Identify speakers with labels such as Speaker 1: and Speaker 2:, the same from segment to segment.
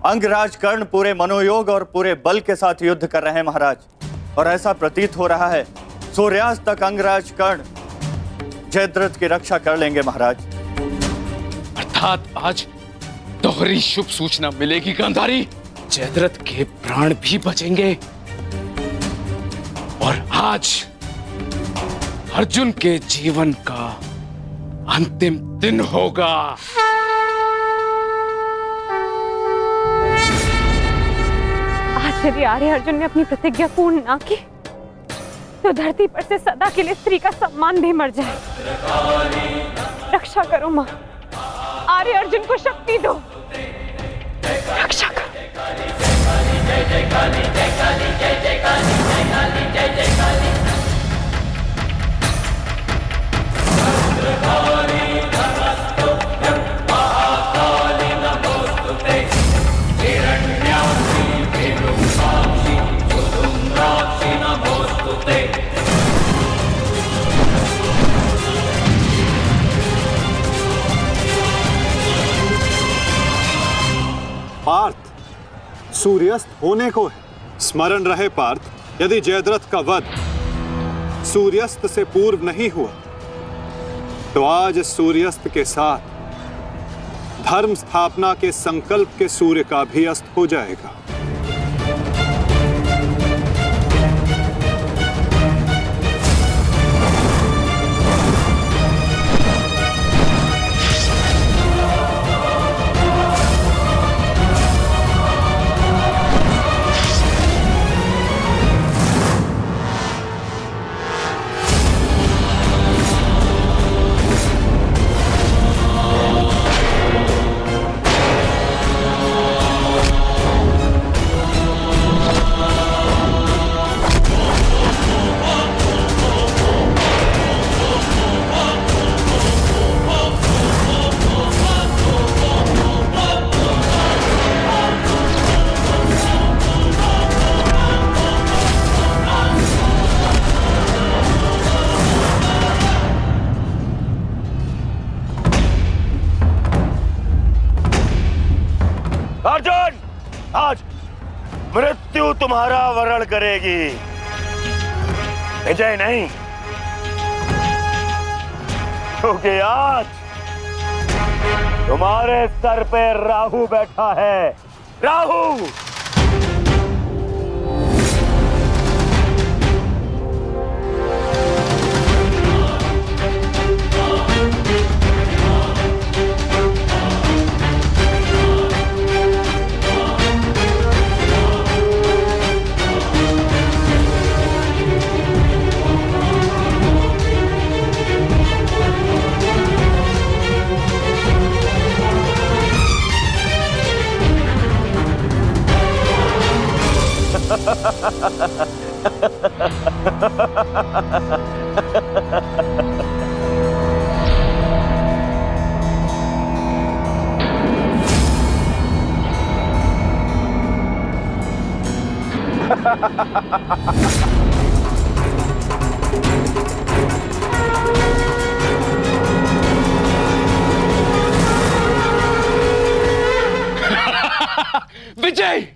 Speaker 1: अंगराज कर्ण पूरे मनोयोग और पूरे बल के साथ युद्ध कर रहे हैं महाराज, और ऐसा प्रतीत हो रहा है सूर्यास्त तक अंगराज कर्ण जयद्रथ की रक्षा कर लेंगे महाराज।
Speaker 2: अर्थात आज दोहरी शुभ सूचना मिलेगी गांधारी। जयद्रथ के प्राण भी बचेंगे और आज अर्जुन के जीवन का अंतिम दिन होगा।
Speaker 3: आज यदि आर्य अर्जुन ने अपनी प्रतिज्ञा पूर्ण ना की तो धरती पर से सदा के लिए स्त्री का सम्मान भी मर जाए। रक्षा करो मां, आर्य अर्जुन को शक्ति दो, रक्षा करो। जय जय काली, जय काली, जय जय काली, जय काली, जय जय काली। भद्रकाली नमस्तुभ्यं महाकाली नमोस्तुते हिरण्याक्षी विरूपाक्षी सुधूम्राक्षी नमोस्तुते।
Speaker 4: पार्थ, सूर्यास्त होने को है। स्मरण रहे पार्थ, यदि जयद्रथ का वध सूर्यास्त से पूर्व नहीं हुआ तो आज सूर्यास्त के साथ धर्म स्थापना के संकल्प के सूर्य का भी अस्त हो जाएगा।
Speaker 5: अर्जुन, आज मृत्यु तुम्हारा वरण करेगी, विजय नहीं। क्योंकि आज तुम्हारे सर पे राहु बैठा है। राहु
Speaker 2: विजय,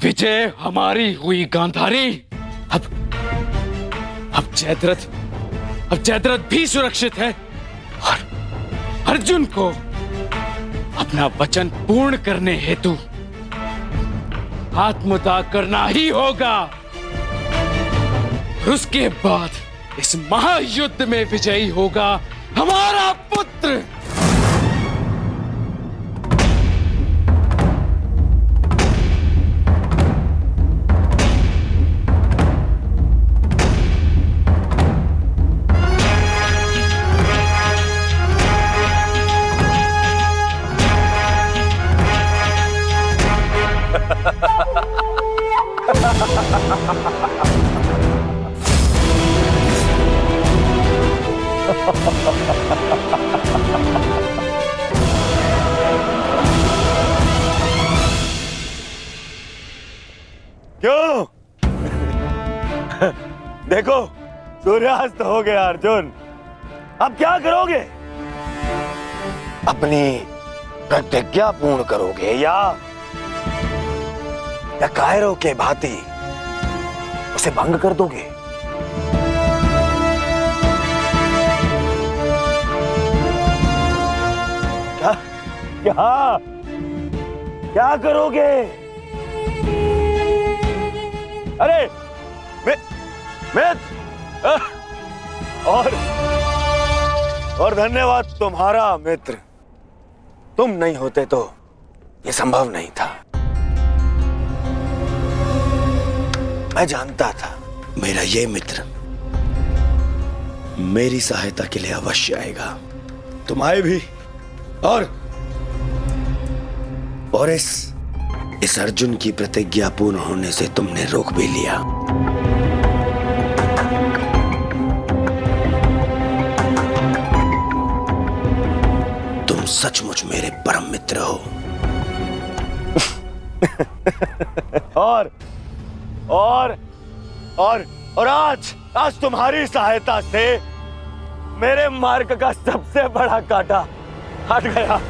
Speaker 2: विजय हमारी हुई गांधारी। अब जयद्रथ भी सुरक्षित है और अर्जुन को अपना वचन पूर्ण करने हेतु आत्मदाह करना ही होगा। उसके बाद इस महायुद्ध में विजयी होगा हमारा पुत्र।
Speaker 5: क्यों? देखो, सूर्यास्त हो गया अर्जुन। अब क्या करोगे? अपनी
Speaker 6: प्रतिज्ञा पूर्ण करोगे या कायरों के भांति उसे भंग कर दोगे? क्या क्या क्या करोगे? अरे मैं और धन्यवाद तुम्हारा मित्र। तुम नहीं होते तो ये संभव नहीं था। मैं जानता था मेरा ये मित्र मेरी सहायता के लिए अवश्य आएगा। तुम आए भी और इस अर्जुन की प्रतिज्ञा पूर्ण होने से तुमने रोक भी लिया। तुम सचमुच मेरे परम मित्र हो। और आज तुम्हारी सहायता से मेरे मार्ग का सबसे बड़ा कांटा हट गया।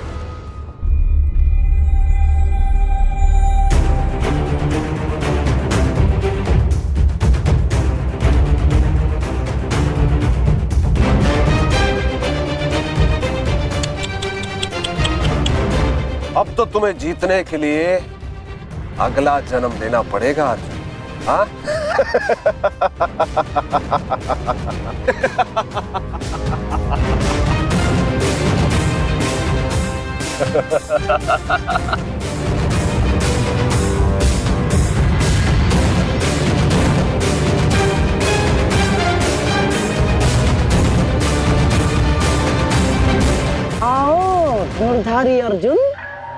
Speaker 7: अब तो तुम्हें जीतने के लिए अगला जन्म लेना पड़ेगा अर्जुन। हाँ?
Speaker 8: आओ धनुर्धारी अर्जुन,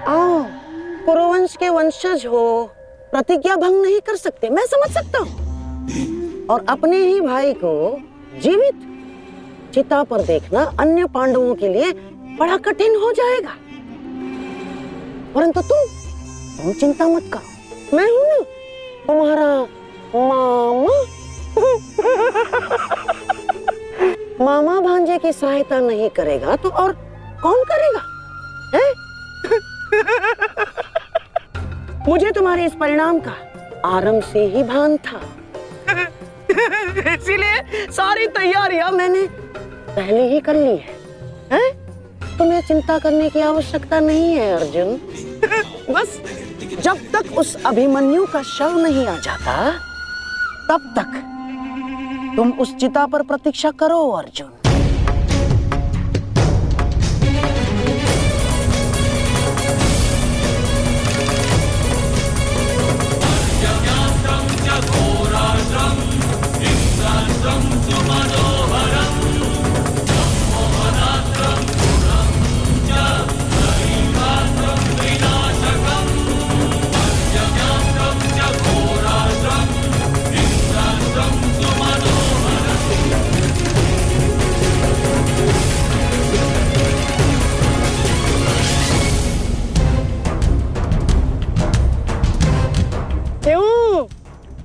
Speaker 8: आओ। कुरुवंश के वंशज हो, प्रतिज्ञा भंग नहीं कर सकते, मैं समझ सकता हूँ। और अपने ही भाई को जीवित चिता पर देखना अन्य पांडवों के लिए बड़ा कठिन हो जाएगा। परंतु तुम चिंता मत करो, मैं हूं ना तुम्हारा मामा। मामा भांजे की सहायता नहीं करेगा तो और कौन करेगा? है? मुझे तुम्हारे इस परिणाम का आरंभ से ही भान था। इसीलिए सारी तैयारियां मैंने पहले ही कर ली है? तुम्हें चिंता करने की आवश्यकता नहीं है अर्जुन। बस जब तक उस अभिमन्यु का शव नहीं आ जाता तब तक तुम उस चिता पर प्रतीक्षा करो अर्जुन।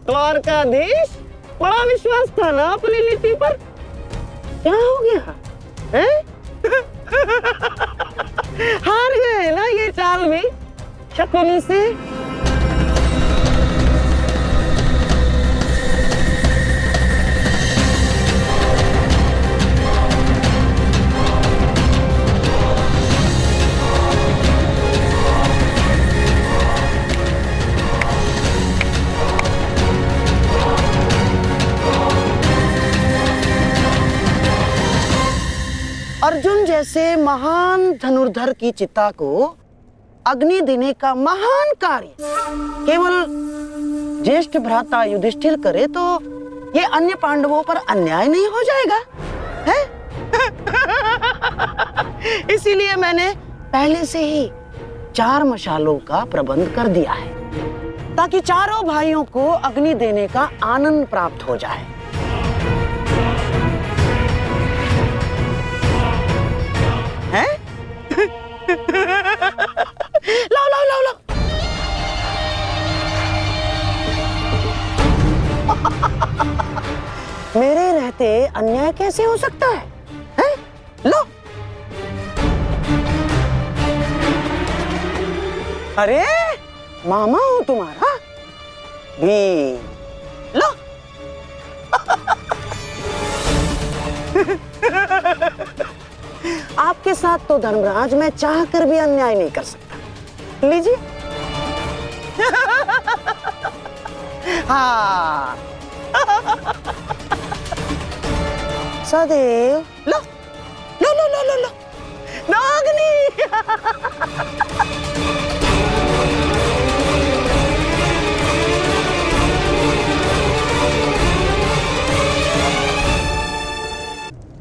Speaker 8: द्वारकाधीश, बड़ा विश्वास था ना अपनी नीति पर, क्या हो गया है? हार गए ना ये चाल भी शकुनी से। अर्जुन जैसे महान धनुर्धर की चिता को अग्नि देने का महान कार्य केवल ज्येष्ठ भ्राता युधिष्ठिर करे तो ये अन्य पांडवों पर अन्याय नहीं हो जाएगा, है? इसीलिए मैंने पहले से ही 4 मशालों का प्रबंध कर दिया है ताकि चारों भाइयों को अग्नि देने का आनंद प्राप्त हो जाए। हैं? लाओ लाओ लाओ लाओ। मेरे रहते अन्याय कैसे हो सकता है? हैं? लो। अरे मामा हूं तुम्हारा भी, लो। आपके साथ तो धर्मराज मैं चाह कर भी अन्याय नहीं कर सकता, लीजिए। हाँ। सदैव लो लो लो लो लो लो नागनी।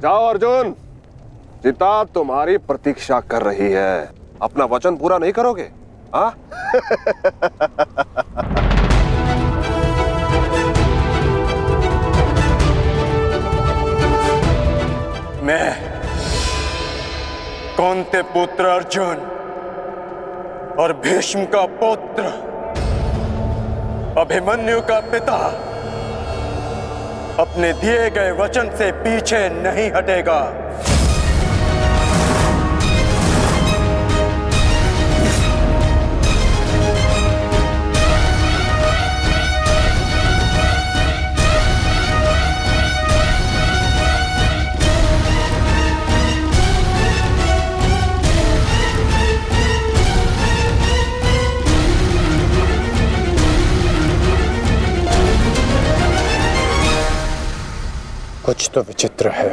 Speaker 7: जाओ अर्जुन, सीता तुम्हारी प्रतीक्षा कर रही है। अपना वचन पूरा नहीं करोगे? हाँ?
Speaker 6: मैं कौंते पुत्र अर्जुन और भीष्म का पुत्र, अभिमन्यु का पिता, अपने दिए गए वचन से पीछे नहीं हटेगा।
Speaker 9: कुछ तो विचित्र है।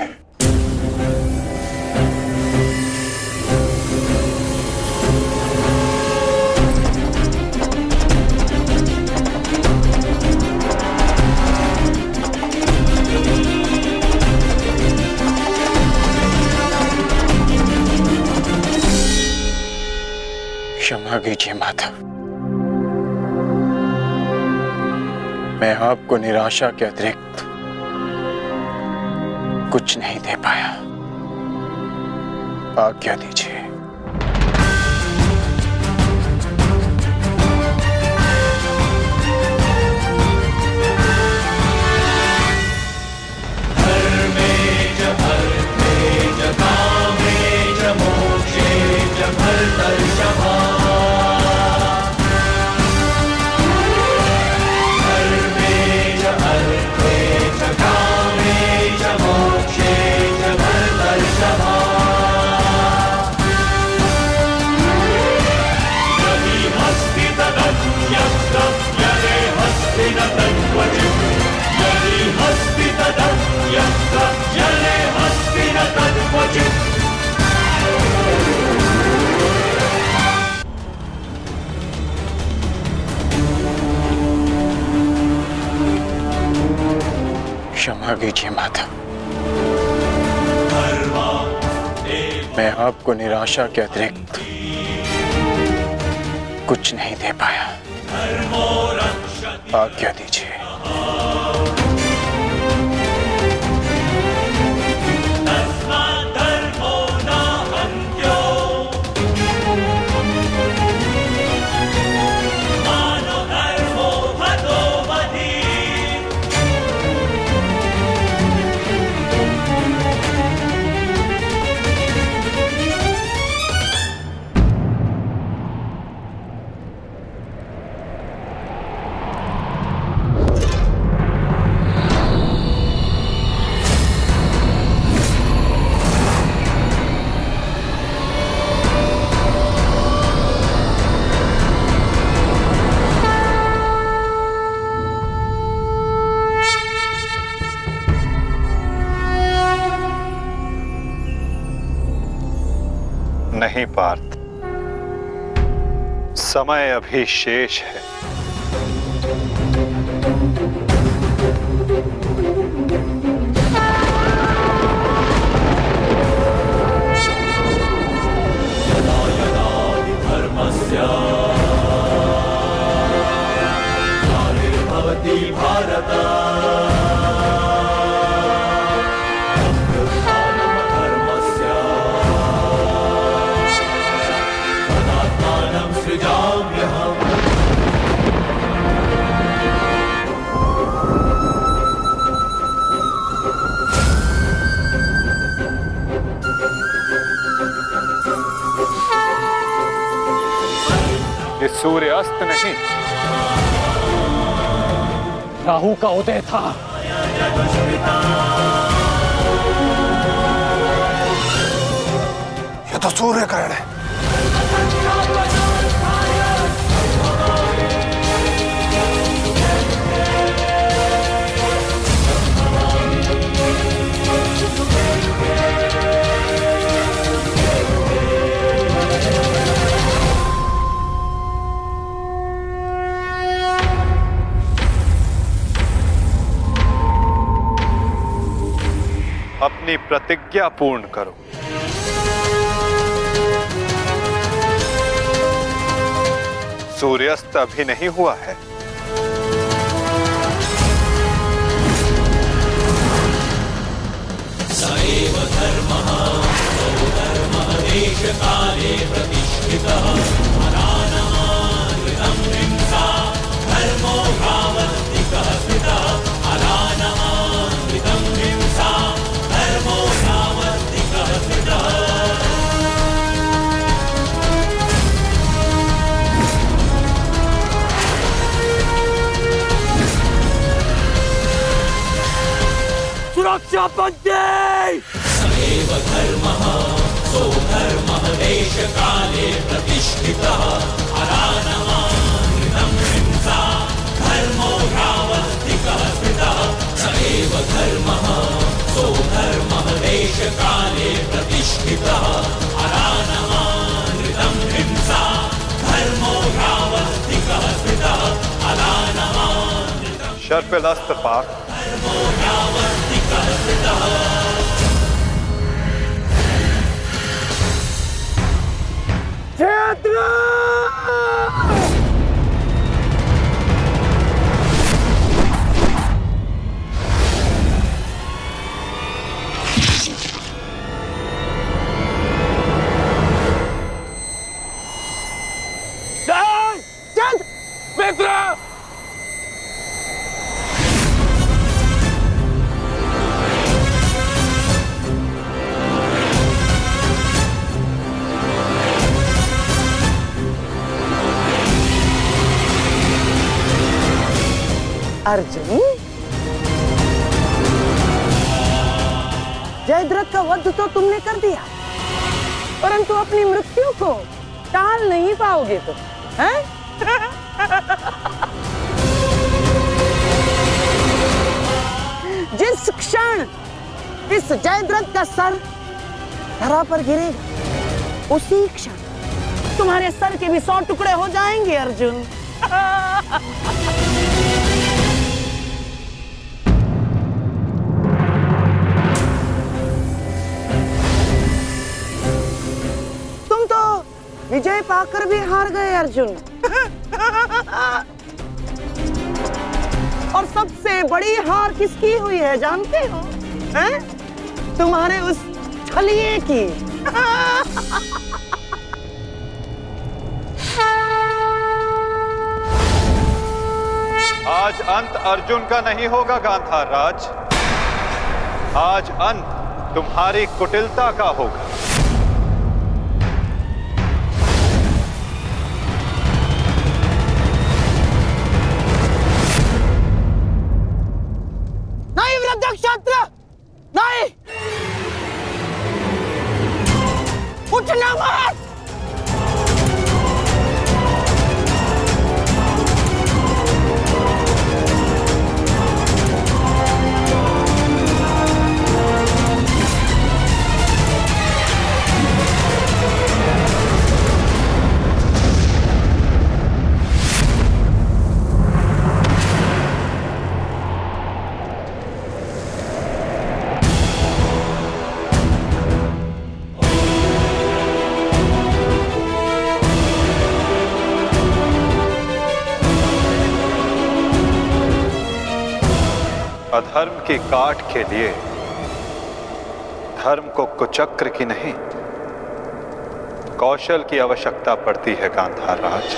Speaker 9: क्षमा कीजिए माता, मैं आपको निराशा के अतिरिक्त कुछ नहीं दे पाया। आज्ञा दीजिए। क्षमा कीजिए माता, मैं आपको निराशा के अतिरिक्त कुछ नहीं दे पाया। आज्ञा दीजिए।
Speaker 4: नहीं पार्थ, समय अभी शेष है।
Speaker 9: सूर्यास्त नहीं,
Speaker 2: राहु का उदय था।
Speaker 7: ये तो सूर्य ग्रहण है।
Speaker 4: अपनी प्रतिज्ञा पूर्ण करो। सूर्यास्त अभी नहीं हुआ है।
Speaker 6: सुरक्षा पंचे
Speaker 4: शर्पिलस्त पाक
Speaker 6: मित्र
Speaker 8: अर्जुन, जयद्रथ का वध तो तुमने कर दिया, परंतु अपनी मृत्यु को टाल नहीं पाओगे तुम, हैं? जिस क्षण इस जयद्रथ का सर धरा पर गिरेगा, उसी क्षण तुम्हारे सर के भी 100 टुकड़े हो जाएंगे अर्जुन। तुम तो विजय पाकर भी हार गए अर्जुन। और सबसे बड़ी हार किसकी हुई है जानते हो? हैं? तुम्हारे उस छलिए की।
Speaker 4: आज अंत अर्जुन का नहीं होगा गांधार राज। आज अंत तुम्हारी कुटिलता का होगा।
Speaker 8: नहीं वृद्धक्षत्र, नहीं, उठना मत।
Speaker 4: अधर्म की काट के लिए धर्म को कुचक्र की नहीं, कौशल की आवश्यकता पड़ती है गांधार राज।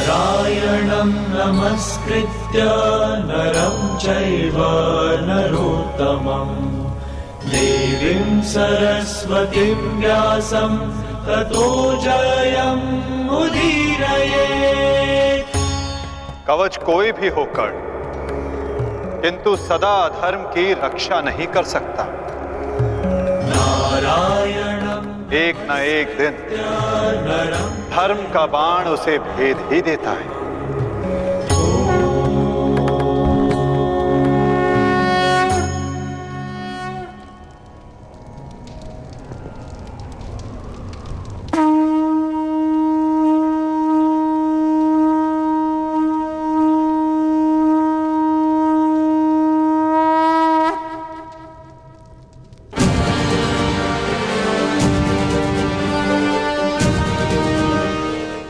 Speaker 10: नारायणं नमस्कृत्य नरं चैव नरोत्तमं देवीं सरस्वतीं व्यासं ततो जयमुदीरयेत्।
Speaker 4: कवच कोई भी होकर किंतु सदा अधर्म की रक्षा नहीं कर सकता।
Speaker 10: नारायणं
Speaker 4: एक न एक दिन धर्म का बाण उसे भेद ही देता है।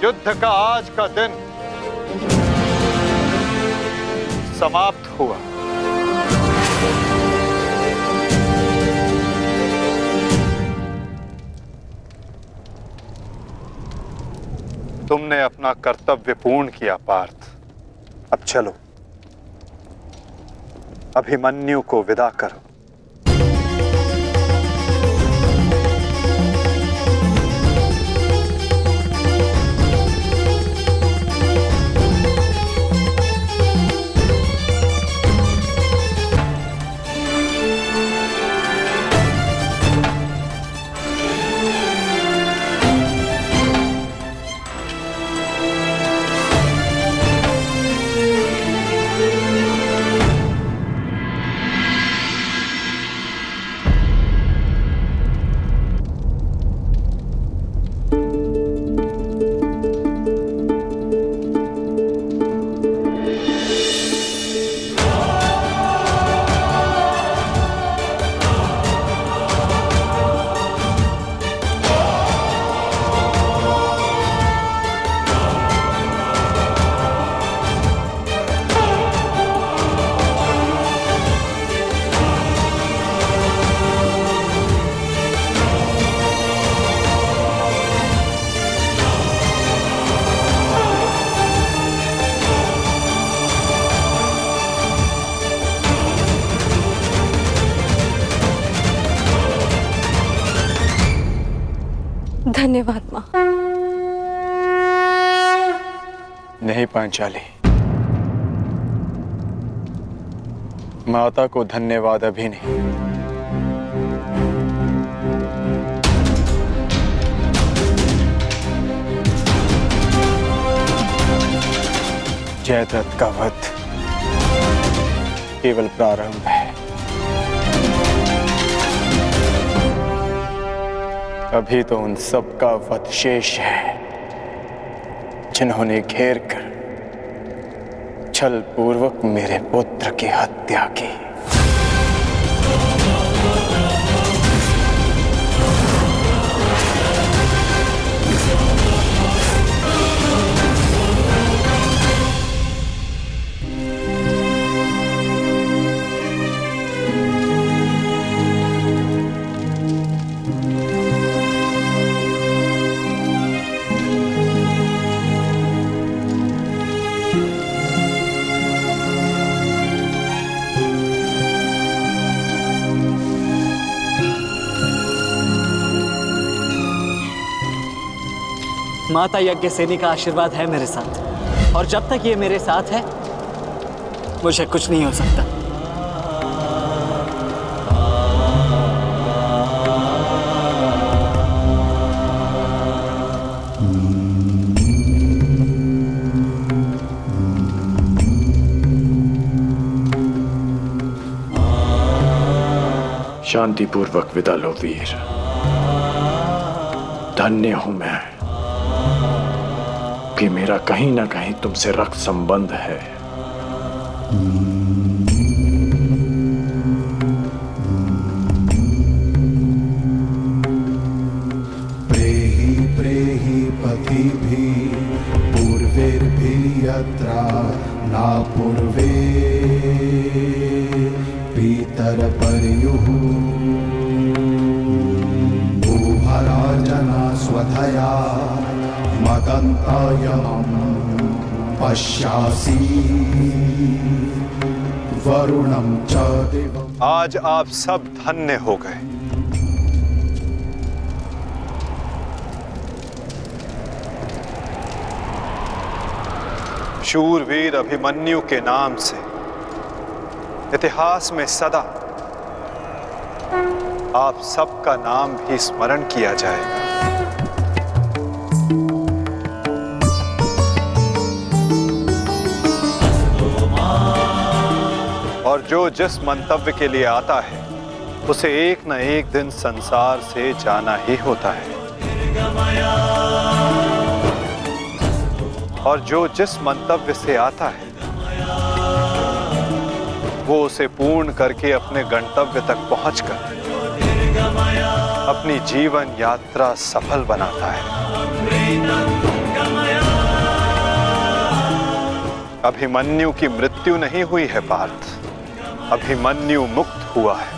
Speaker 4: युद्ध का आज का दिन समाप्त हुआ। तुमने अपना कर्तव्य पूर्ण किया पार्थ। अब चलो, अभिमन्यु को विदा करो।
Speaker 3: धन्यवाद माँ।
Speaker 9: नहीं पांचाली, माता को धन्यवाद अभी नहीं। जयद्रथ का वध केवल प्रारंभ है। अभी तो उन सब का वध शेष है जिन्होंने घेर कर छल पूर्वक मेरे पुत्र की हत्या की।
Speaker 11: माता यज्ञ सेनी का आशीर्वाद है मेरे साथ, और जब तक ये मेरे साथ है मुझे कुछ नहीं हो सकता।
Speaker 9: शांतिपूर्वक विदा लो वीर। धन्य हूं मैं कि मेरा कहीं ना कहीं तुमसे रक्त संबंध है।
Speaker 10: प्रेहि प्रेहि पतिभिः पूर्वैर्भिः यत्रा ना पूर्वे पीतरपर्युः भूभराजना स्वधया मदन्तायमं पश्यासि वरुणं च दिवम्।
Speaker 4: आज आप सब धन्य हो गए। शूरवीर अभिमन्यु के नाम से इतिहास में सदा आप सबका नाम भी स्मरण किया जाएगा। और जो जिस मंतव्य के लिए आता है उसे एक न एक दिन संसार से जाना ही होता है, और जो जिस मंतव्य से आता है वो उसे पूर्ण करके अपने गंतव्य तक पहुंचकर अपनी जीवन यात्रा सफल बनाता है। अभिमन्यु की मृत्यु नहीं हुई है पार्थ, अभिमन्यु मुक्त हुआ है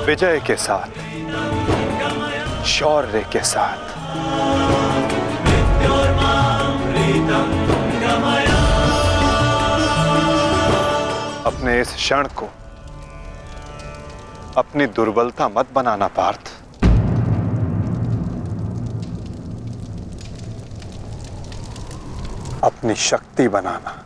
Speaker 4: विजय के साथ, शौर्य के साथ। अपने इस क्षण को अपनी दुर्बलता मत बनाना पार्थ। अपनी शक्ति बनाना।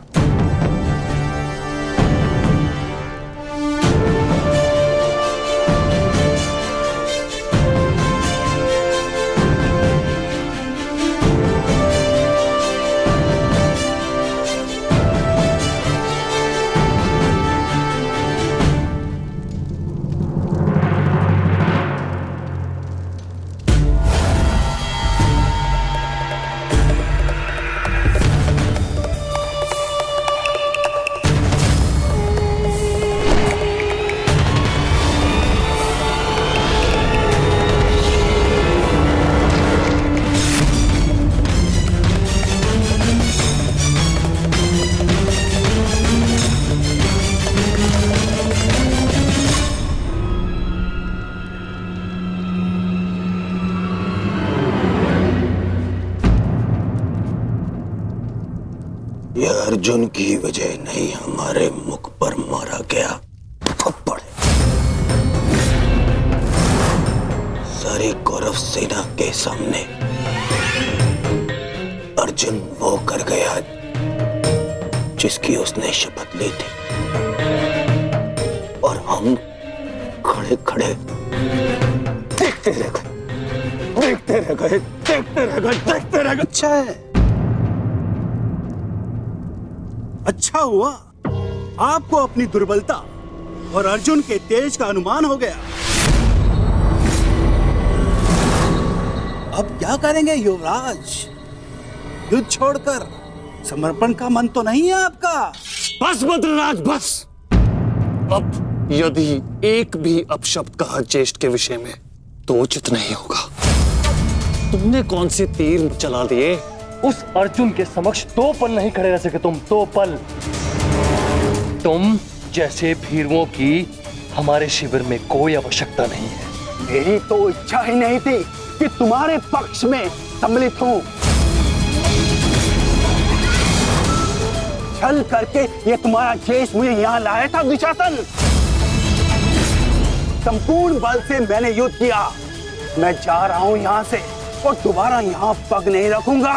Speaker 12: यह अर्जुन की वजह नहीं, हमारे मुख पर मारा गया थप्पड़। सारी कौरव सेना के सामने अर्जुन वो कर गया जिसकी उसने शपथ ली थी, और हम खड़े खड़े देखते रह गए, देखते रह गए, देखते रह गए, देखते रह गए।
Speaker 13: अच्छा है, अच्छा हुआ आपको अपनी दुर्बलता और अर्जुन के तेज का अनुमान हो गया। अब क्या करेंगे युवराज? युद्ध छोड़कर समर्पण का मन तो नहीं है आपका?
Speaker 12: बस बद्रराज बस। अब यदि एक भी अपशब्द कहा ज्येष्ठ के विषय में तो उचित नहीं होगा। तुमने कौन से तीर चला दिए?
Speaker 6: उस अर्जुन के समक्ष 2 पल नहीं खड़े रह सके तुम, 2 पल। तुम जैसे भीरुओं की हमारे शिविर में कोई आवश्यकता नहीं है।
Speaker 13: मेरी तो इच्छा ही नहीं थी कि तुम्हारे पक्ष में सम्मिलित हूं। छल करके ये तुम्हारा ज्येष्ठ मुझे यहाँ लाया था दुशासन। संपूर्ण बल से मैंने युद्ध किया। मैं जा रहा हूं यहाँ से और दोबारा यहाँ पग नहीं रखूंगा।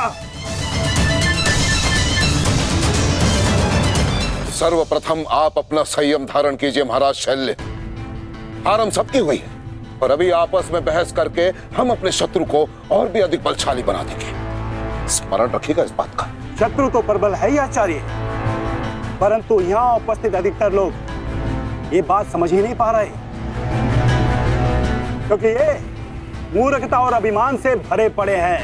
Speaker 7: सर्वप्रथम आप अपना संयम धारण कीजिए महाराज शैल्य। हार हम सबकी हुई है और अभी आपस में बहस करके हम अपने शत्रु को और भी अधिक बलशाली बना देंगे। स्मरण रखिएगा इस बात का।
Speaker 13: शत्रु तो प्रबल है ही आचार्य, परंतु यहाँ उपस्थित अधिकतर लोग ये बात समझ ही नहीं पा रहे, क्योंकि ये मूर्खता और अभिमान से भरे पड़े हैं।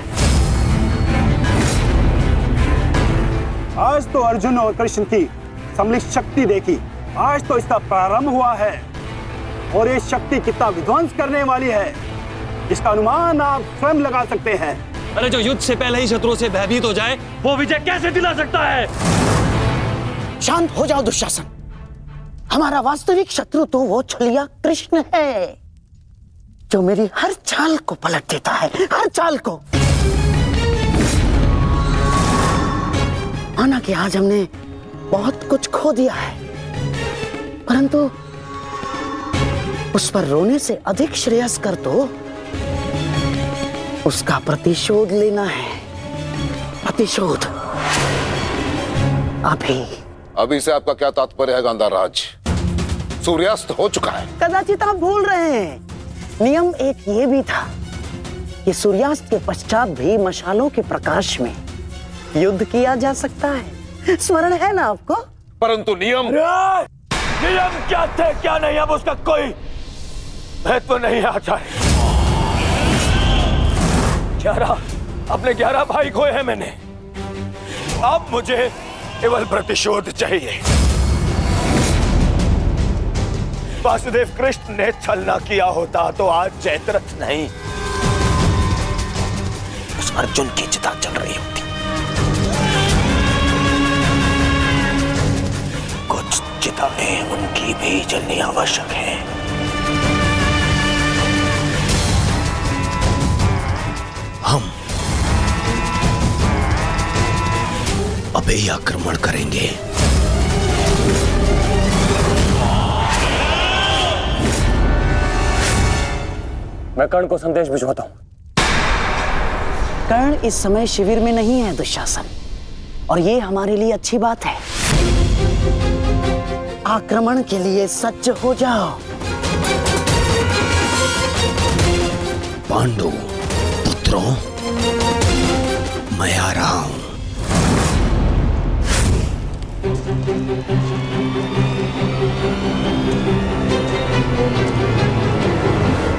Speaker 13: आज तो अर्जुन और कृष्ण की सम्मिलित शक्ति देखी, आज तो इसका प्रारंभ हुआ है, और ये शक्ति कितना विध्वंस करने वाली है इसका अनुमान आप स्वयं लगा सकते हैं।
Speaker 11: अरे जो युद्ध से पहले ही शत्रुओं से भयभीत हो जाए वो विजय कैसे दिला सकता है?
Speaker 8: शांत हो जाओ दुशासन। हमारा वास्तविक शत्रु तो वो छलिया कृष्ण है, जो मेरी हर चाल को पलट देता है, हर चाल को। माना कि आज हमने बहुत कुछ खो दिया है, परंतु उस पर रोने से अधिक श्रेयस्कर तो उसका प्रतिशोध लेना है। प्रतिशोध।
Speaker 7: अभी से आपका क्या तात्पर्य है गांधार राज? सूर्यास्त हो चुका है।
Speaker 8: कदाचित आप भूल रहे हैं, नियम एक ये भी था कि सूर्यास्त के पश्चात भी मशालों के प्रकाश में युद्ध किया जा सकता है। स्मरण है ना आपको?
Speaker 6: परंतु नियम क्या थे क्या नहीं, अब उसका कोई महत्व नहीं है आचार्य। 11 अपने 11 भाई खोए हैं मैंने, अब मुझे केवल प्रतिशोध चाहिए। वासुदेव कृष्ण ने छल न किया होता तो आज जयद्रथ नहीं, उस अर्जुन की चिता चल रही होती। कुछ चिताएं उनकी भी जलनी आवश्यक है। हम अभी आक्रमण करेंगे।
Speaker 12: मैं कर्ण को संदेश भिजवाता हूं।
Speaker 8: कर्ण इस समय शिविर में नहीं है दुशासन, और ये हमारे लिए अच्छी बात है। आक्रमण के लिए सज्ज हो जाओ।
Speaker 6: पांडु पुत्रों, मैं आ रहा हूं।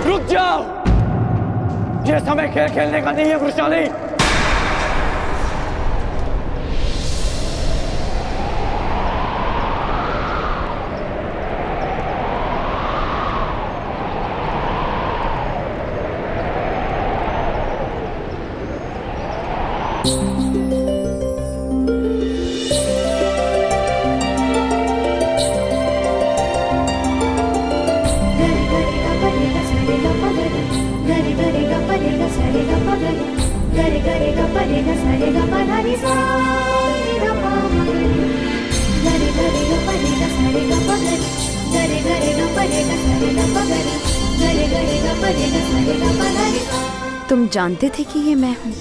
Speaker 5: रुक जाओ, ये समय खेल खेलने का नहीं है वृषाली।
Speaker 3: तुम जानते थे कि ये मैं हूँ?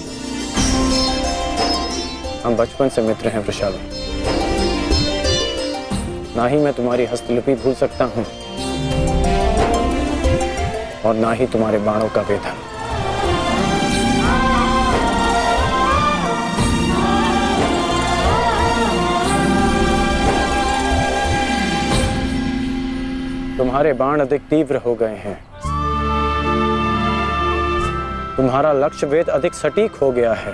Speaker 9: हम बचपन से मित्र हैं वृषाली। ना ही मैं तुम्हारी हस्तलिपि भूल सकता हूँ और ना ही तुम्हारे बाणों का वेधन। तुम्हारे बाण अधिक तीव्र हो गए हैं, तुम्हारा लक्ष्य वेद अधिक सटीक हो गया है,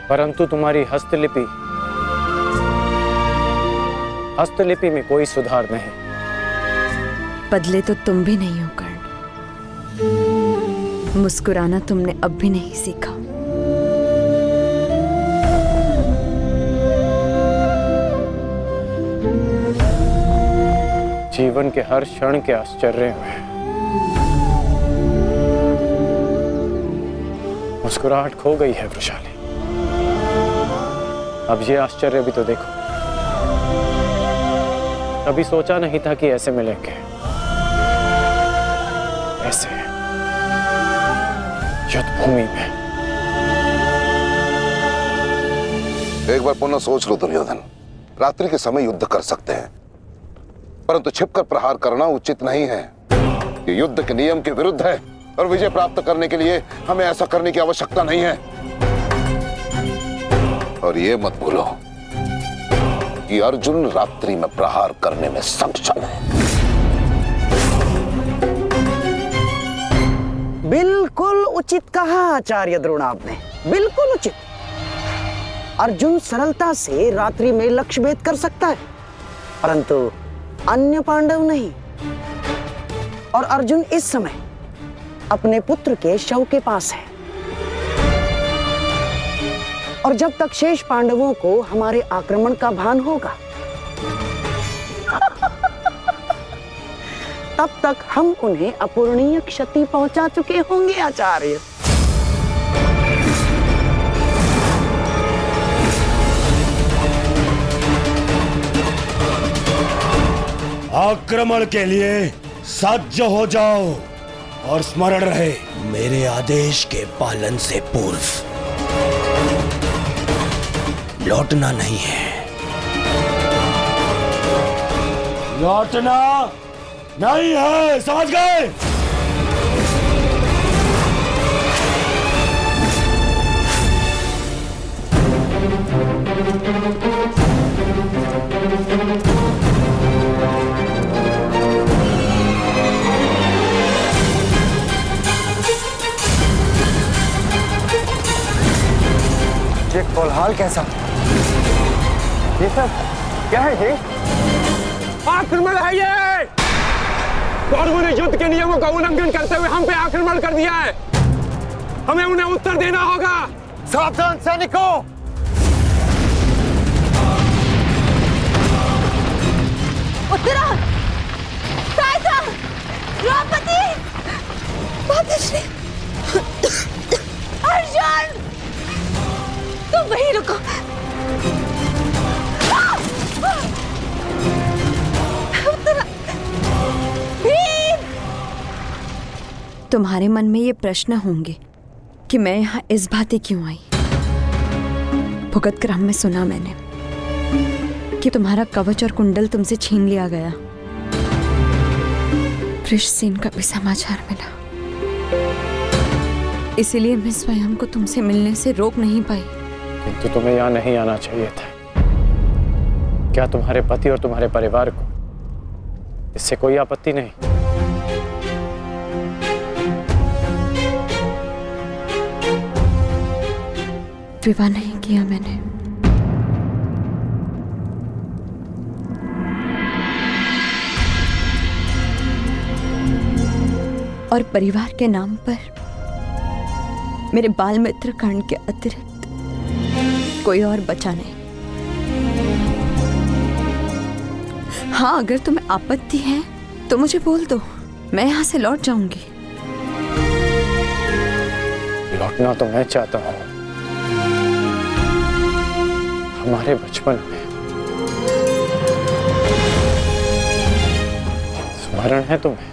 Speaker 9: परंतु तुम्हारी हस्तलिपि में कोई सुधार नहीं।
Speaker 3: बदले तो तुम भी नहीं हो कर्ण। मुस्कुराना तुमने अब भी नहीं सीखा।
Speaker 9: जीवन के हर क्षण के आश्चर्य में मुस्कुराहट खो गई है वृषाली। अब ये आश्चर्य भी तो देखो। कभी सोचा नहीं था कि ऐसे मिलेंगे, ऐसे युद्ध भूमि में।
Speaker 7: एक बार पुनः सोच लो दुर्योधन, रात्रि के समय युद्ध कर सकते हैं, परंतु छिपकर प्रहार करना उचित नहीं है। ये युद्ध के नियम के विरुद्ध है और विजय प्राप्त करने के लिए हमें ऐसा करने की आवश्यकता नहीं है। और ये मत भूलो कि अर्जुन रात्रि में प्रहार करने में सक्षम है।
Speaker 8: बिल्कुल उचित कहा आचार्य द्रोण आपने, बिल्कुल उचित। अर्जुन सरलता से रात्रि में लक्ष्य भेद कर सकता है, परंतु अन्य पांडव नहीं। और अर्जुन इस समय अपने पुत्र के शव के पास है, और जब तक शेष पांडवों को हमारे आक्रमण का भान होगा तब तक हम उन्हें अपूरणीय क्षति पहुंचा चुके होंगे आचार्य।
Speaker 5: आक्रमण के लिए सज्ज हो जाओ और स्मरण रहे मेरे आदेश के पालन से पूर्व
Speaker 6: लौटना नहीं है। लौटना नहीं है, समझ गए?
Speaker 9: ये कोलाहल कैसा? ये सब क्या है? ये
Speaker 5: आक्रमण है ये! कौरवों ने युद्ध के नियमों का उल्लंघन करते हुए हम पे आक्रमण कर दिया है। हमें उन्हें उत्तर देना होगा।
Speaker 9: सावधान सैनिकों!
Speaker 3: उत्तरा! सहायता! द्रौपदी! माताश्री! अर्जुन! तुम वहीं रुको। उत्तरा! भीम! तुम्हारे मन में ये प्रश्न होंगे कि मैं यहाँ इस भांति क्यों आई। भुगत क्रम में सुना मैंने कि तुम्हारा कवच और कुंडल तुमसे छीन लिया गया। वृषसेन का भी समाचार मिला, इसीलिए मैं स्वयं को तुमसे मिलने से रोक नहीं पाई।
Speaker 9: किंतु तुम्हें यहाँ नहीं आना चाहिए था। क्या तुम्हारे पति और तुम्हारे परिवार को इससे कोई आपत्ति नहीं?
Speaker 3: विवाह नहीं किया मैंने। और परिवार के नाम पर मेरे बाल मित्र कर्ण के अतिरिक्त कोई और बचा नहीं। हाँ, अगर तुम्हें आपत्ति है तो मुझे बोल दो, मैं यहाँ से लौट जाऊंगी।
Speaker 9: लौटना तो मैं चाहता हूँ। हमारे बचपन में स्मरण है तुम्हें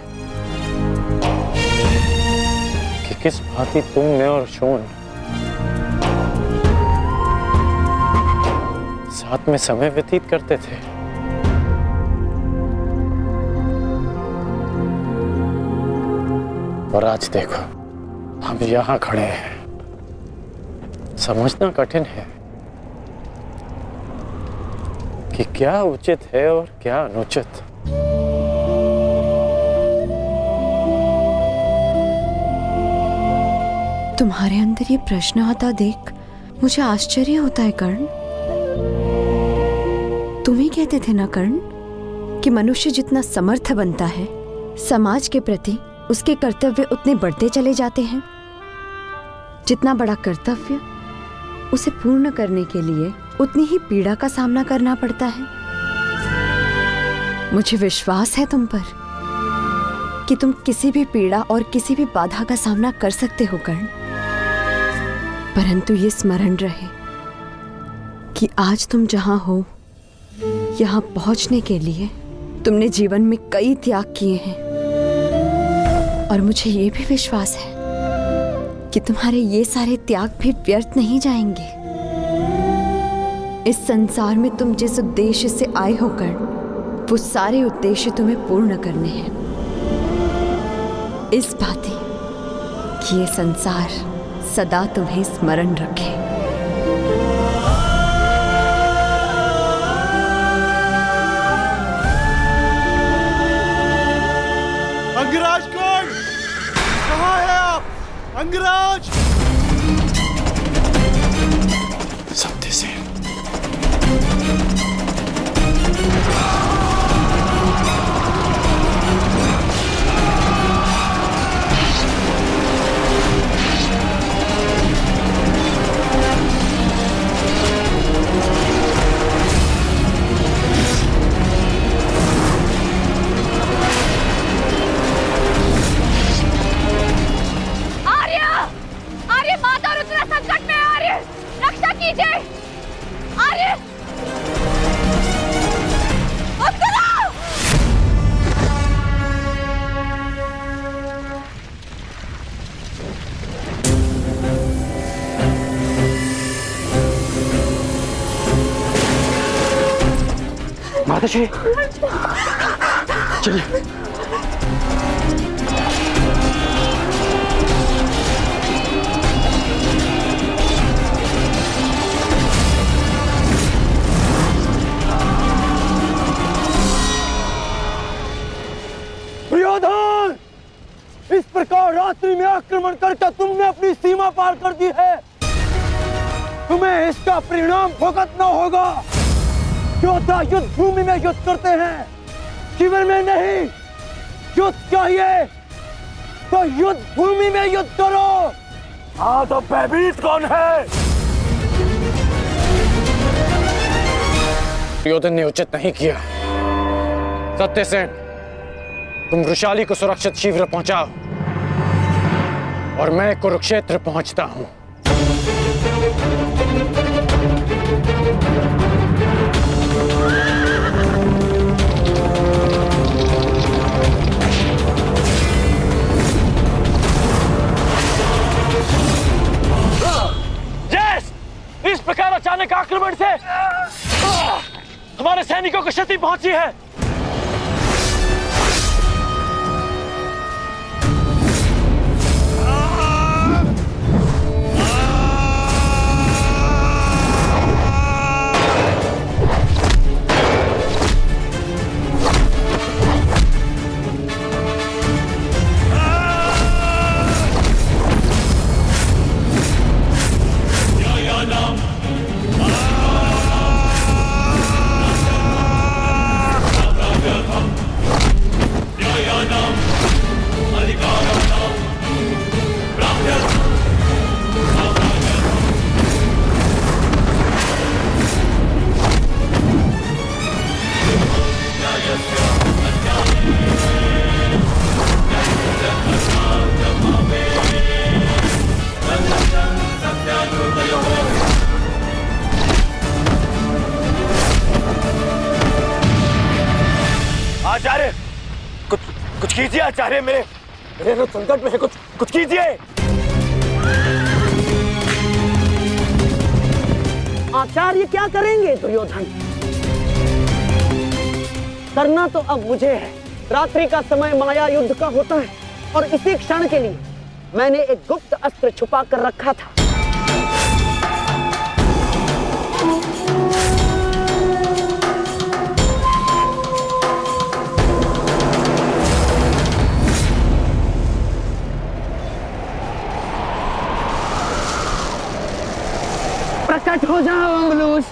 Speaker 9: कि किस भांति तुम, मैं और शोन साथ में समय व्यतीत करते थे। और आज देखो, हम यहाँ खड़े हैं। समझना कठिन है कि क्या उचित है और क्या अनुचित।
Speaker 3: तुम्हारे अंदर ये प्रश्न आता देख मुझे आश्चर्य होता है कर्ण। तुम ही कहते थे ना कर्ण कि मनुष्य जितना समर्थ बनता है, समाज के प्रति उसके कर्तव्य उतने बढ़ते चले जाते हैं। जितना बड़ा कर्तव्य, उसे पूर्ण करने के लिए उतनी ही पीड़ा का सामना करना पड़ता है। मुझे विश्वास है तुम पर कि तुम किसी भी पीड़ा और किसी भी बाधा का सामना कर सकते हो कर्ण। परंतु ये स्मरण रहे कि आज तुम जहां हो, यहां पहुंचने के लिए तुमने जीवन में कई त्याग किए हैं। और मुझे ये भी विश्वास है कि तुम्हारे ये सारे त्याग भी व्यर्थ नहीं जाएंगे। इस संसार में तुम जिस उद्देश्य से आए हो कर्ण, वो सारे उद्देश्य तुम्हें पूर्ण करने हैं। इस भांति कि ये संसार सदा तुम्हें स्मरण रखे।
Speaker 6: अंगराज कौन? कहाँ है आप? अंगराज!
Speaker 9: सत्य से
Speaker 12: माताश्री चलिए।
Speaker 6: दुर्योधन, इस प्रकार रात्रि में आक्रमण करके तुमने अपनी सीमा पार कर दी है। तुम्हें इसका परिणाम भुगतना होगा। योद्धा युद्ध भूमि में युद्ध करते हैं, शिविर में नहीं। युद्ध चाहिए तो युद्ध भूमि में युद्ध करो। हाँ, तो भयभीत कौन है?
Speaker 9: दुर्योधन ने उचित नहीं किया। सत्यसेन, तुम वृषाली को सुरक्षित शिविर पहुंचाओ और मैं कुरुक्षेत्र पहुंचता हूं।
Speaker 6: यस! इस प्रकार अचानक आक्रमण से हमारे सैनिकों को क्षति पहुंची है। आचार्य, कुछ कीजिए आचार्य, मेरे तो संकट में है। कुछ कीजिए।
Speaker 8: आचार्य क्या करेंगे दुर्योधन? करना तो अब मुझे है। रात्रि का समय माया युद्ध का होता है और इसी क्षण के लिए मैंने एक गुप्त अस्त्र छुपा कर रखा था। प्रकट हो जाओ अंगलूस।